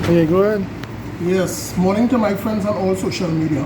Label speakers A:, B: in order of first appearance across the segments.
A: Okay, go ahead.
B: Yes, morning to my friends on all social media.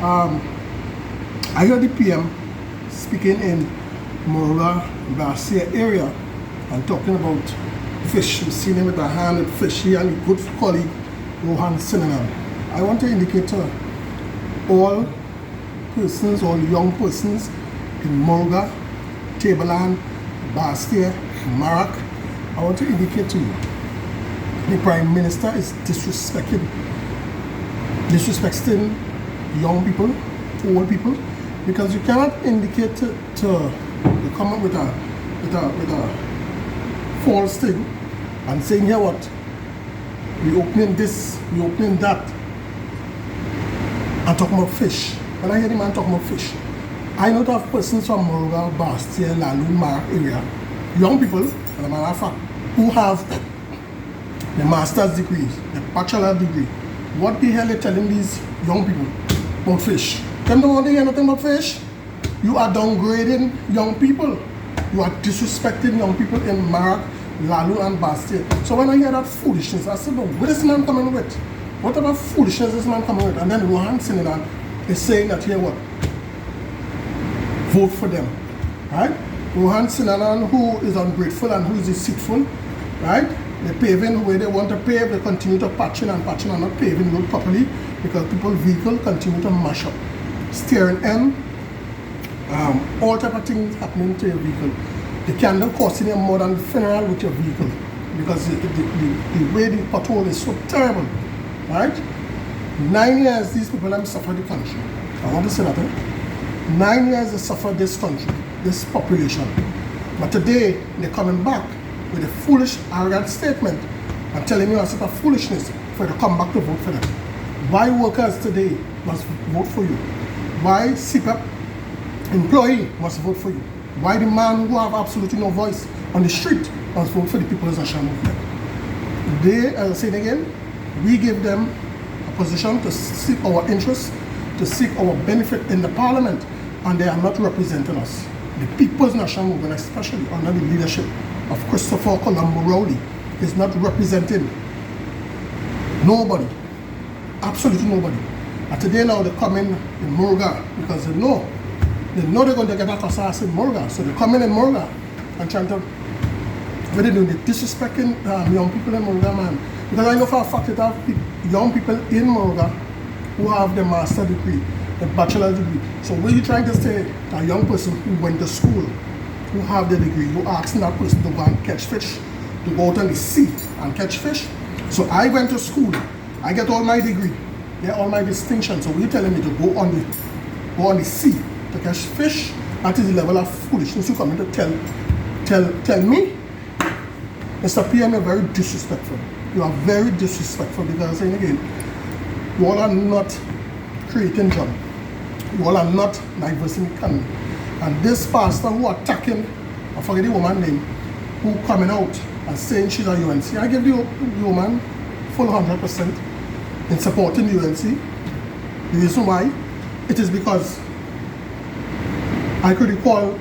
B: I heard the PM speaking in Moroga, Garcia area and talking about fish. We seen him with a hand with fish, he and his good colleague Rohan Sinanan. I want to indicate to all persons, all young persons in Moroga, Tableland, Bastia, Marak, I want to indicate to you the Prime Minister is disrespecting young people, old people, because you cannot indicate to come up with a false thing and saying here what we opening this, we opening that, and talking about fish. When I hear the man talking about fish, I know that persons from Moroga, Bastia, Lalu, Marak area, young people, as a matter of fact, who have the master's degrees, the bachelor degree. What the hell are telling these young people about fish? Them don't want to hear nothing about fish. You are downgrading young people. You are disrespecting young people in Marak, Lalu and Bastia. So when I hear that foolishness, I said, what is this man coming with? What about foolishness is this man coming with? And then Rohan Sinanan is saying that here what? Vote for them, right? Rohan Sinanan, who is ungrateful and who is deceitful, right? They're paving where they want to pave, they continue to patch in and not paving road properly because people's vehicle continue to mash up. Steering end, all type of things happening to your vehicle. The candle costing you more than the funeral with your vehicle because the way the pothole is so terrible, right? 9 years these people have suffered the country. I want to say that, 9 years they suffered this country, this population. But today they're coming back with a foolish, arrogant statement and telling you a sort of foolishness for you to come back to vote for them. Why workers today must vote for you? Why CPAP employee must vote for you? Why the man who have absolutely no voice on the street must vote for the People's National Movement? They, as I said again, we give them a position to seek our interests, to seek our benefit in the parliament, and they are not representing us. The People's National Movement, especially under the leadership of Christopher Colombo Rowley, is not representing nobody, absolutely nobody. And today now they come in Moroga because they know they're going to get that assassin in Moroga. So they come in Moroga and trying to, what they do, they're disrespecting young people in Moroga, man. Because I know for a fact that have young people in Moroga who have the master degree, the bachelor degree. So what are you trying to say to a young person who went to school, who have the degree, who asking that person to go and catch fish, to go out on the sea and catch fish? So I went to school, I get all my degree, get all my distinctions. So you're telling me to go on the sea to catch fish? That is the level of foolishness you coming to tell me? Mr. PM, you're very disrespectful. You are very disrespectful because, saying again, you all are not creating jobs. You all are not diverse in the economy. And this pastor who attacking, I forget the woman's name, who coming out and saying she's a UNC, I give the woman full 100% in supporting the UNC. The reason why, it is because I could recall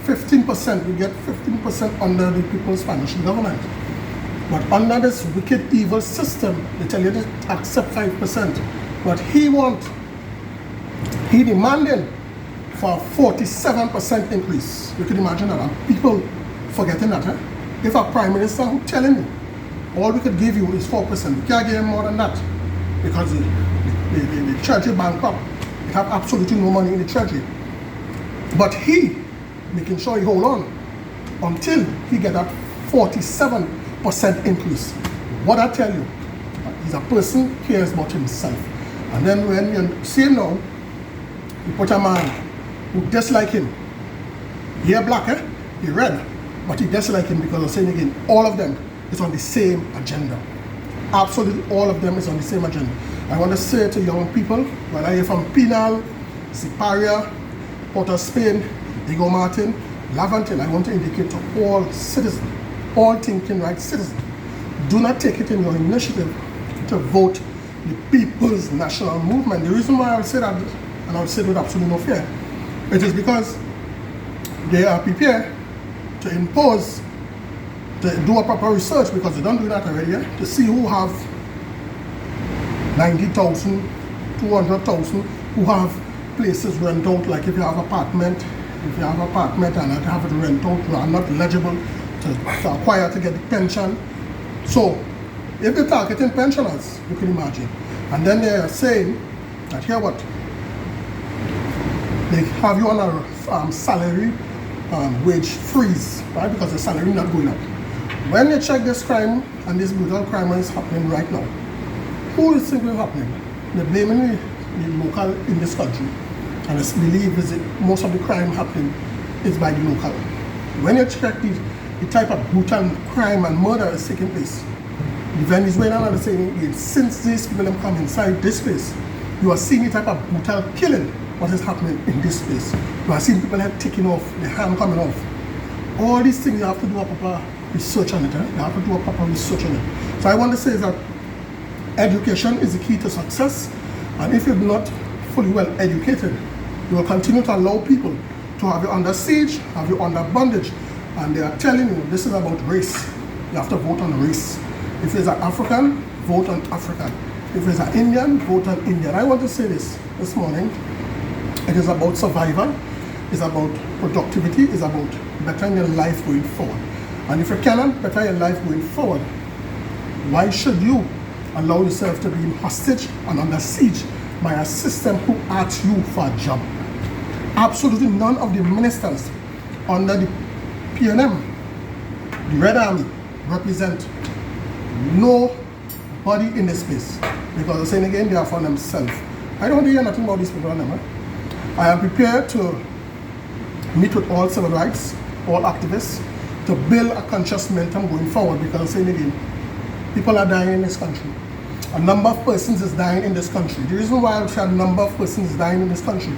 B: 15%, we get 15% under the People's Financial Government. But under this wicked, evil system, they tell you to accept 5%. But he demanded for a 47% increase. You can imagine that. And people forgetting that. If a prime minister who telling you, all we could give you is 4%. We can't give him more than that. Because the treasury bankrupt. They have absolutely no money in the treasury. But he, making sure he hold on until he get that 47% increase. What I tell you, he's a person who cares about himself. And then when you see him now, you put a man who dislike him. He black, he red, but he dislike him because I'm saying again, all of them is on the same agenda. Absolutely all of them is on the same agenda. I want to say to young people, whether you're from Pinal, Siparia, Port of Spain, Diego Martin, Lavantin, I want to indicate to all citizens, all thinking right citizens, do not take it in your initiative to vote the People's National Movement. The reason why I'll say that, and I'll say it with absolutely no fear, it is because they are prepared to impose, to do a proper research, because they don't do that already, to see who have 90,000, 200,000 who have places rent out. Like if you have apartment and not have it rent out, you are not eligible to acquire to get the pension. So if they're targeting pensioners, you can imagine. And then they're saying that here what? They have you on a salary wage freeze, right? Because the salary not going up. When you check this crime and this brutal crime is happening right now, who is thinking happening? They're blaming the local in this country. And I believe is most of the crime happening is by the local. When you check the type of brutal crime and murder is taking place, the Venezuelan are saying since these people have come inside this place, you are seeing the type of brutal killing what is happening in this space. You are seeing people head taking off, the hand coming off. All these things you have to do a proper research on it. You have to do a proper research on it. So I want to say that education is the key to success, and if you're not fully well educated, you will continue to allow people to have you under siege, have you under bondage, and they are telling you this is about race. You have to vote on race. If it's an African, vote on African. If it's an Indian, vote on Indian. I want to say this morning. It is about survival, it's about productivity, it's about bettering your life going forward. And if you cannot better your life going forward, why should you allow yourself to be in hostage and under siege by a system who asks you for a job? Absolutely none of the ministers under the PNM, the Red Army, represent nobody in this space. Because I'm saying again, they are for themselves. I don't hear nothing about these people anymore. I am prepared to meet with all civil rights, all activists, to build a conscious momentum going forward, because I'm saying again, people are dying in this country. A number of persons is dying in this country. The reason why I say a number of persons is dying in this country,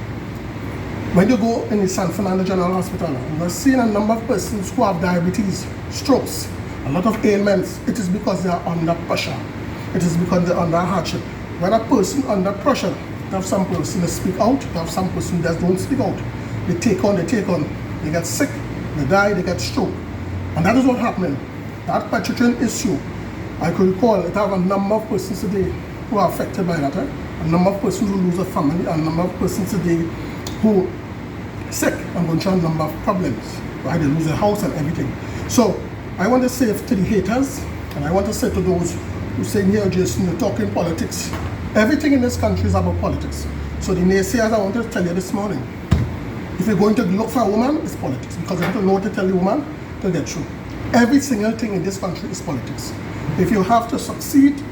B: when you go in the San Fernando General Hospital, you're seeing a number of persons who have diabetes, strokes, a lot of ailments. It is because they are under pressure. It is because they're under hardship. When a person under pressure, you have some person that speak out, you have some person that don't speak out. They take on, they get sick, they die, they get stroke. And that is what's happening. That petrotrin issue, I could recall, it have a number of persons today who are affected by that. A number of persons who lose a family, a number of persons today who are sick and going through a number of problems. Right? They lose their house and everything. So I want to say to the haters, and I want to say to those who say, here, Jason, you're talking politics. Everything in this country is about politics. So the naysayers, I want to tell you this morning, if you're going to look for a woman, it's politics. Because you have to know what to tell the woman to get through. Every single thing in this country is politics. If you have to succeed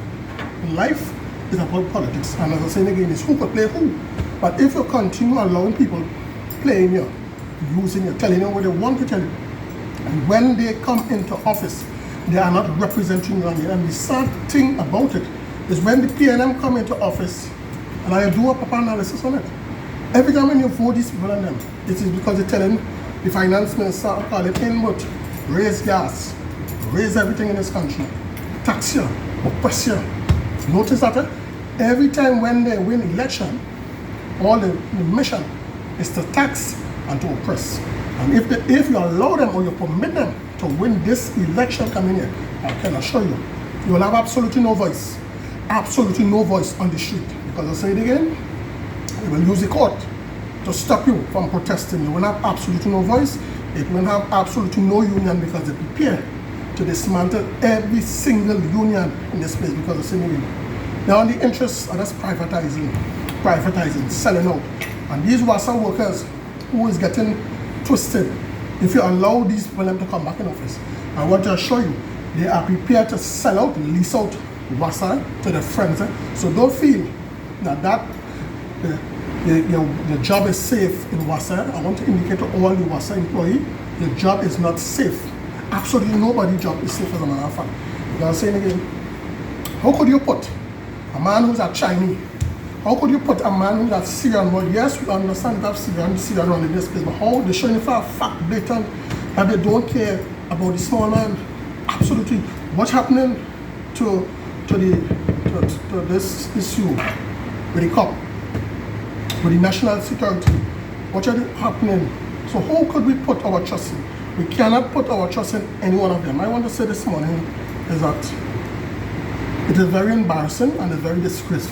B: in life, it's about politics. And as I'm saying again, it's who could play who. But if you continue allowing people playing you, using you, telling you what they want to tell you, and when they come into office, they are not representing you. And the sad thing about it is when the PNM come into office, and I do a proper analysis on it, every time when you vote these people on them, it is because they're telling the finance minister, call it input, raise gas, raise everything in this country, tax you, oppress you. Notice that every time when they win election, all the mission is to tax and to oppress. And if you allow them or you permit them to win this election coming here, I can assure you, you will have absolutely no voice. Absolutely no voice on the street. Because I say it again, they will use the court to stop you from protesting. You will have absolutely no voice. It will have absolutely no union, because they prepare to dismantle every single union in this place, because I say it again. Now the interests are just privatizing, selling out. And these WASA workers who is getting twisted, if you allow these people to come back in office, I want to assure you, they are prepared to sell out, lease out WASA to their friends. So don't feel that your job is safe in WASA. I want to indicate to all the WASA employees, your job is not safe. Absolutely nobody's job is safe, as a matter of fact. Because I'm saying again, how could you put a man who's a Chinese, how could you put a man who's a Syrian? Well, yes, we understand that Syrian run in this place, but how they're showing for a fact blatant that they don't care about the small man? Absolutely. What's happening to this issue with the cop, with the national security? What's happening? So how could we put our trust in? We cannot put our trust in any one of them. I want to say this morning is that it is very embarrassing and it's very disgraceful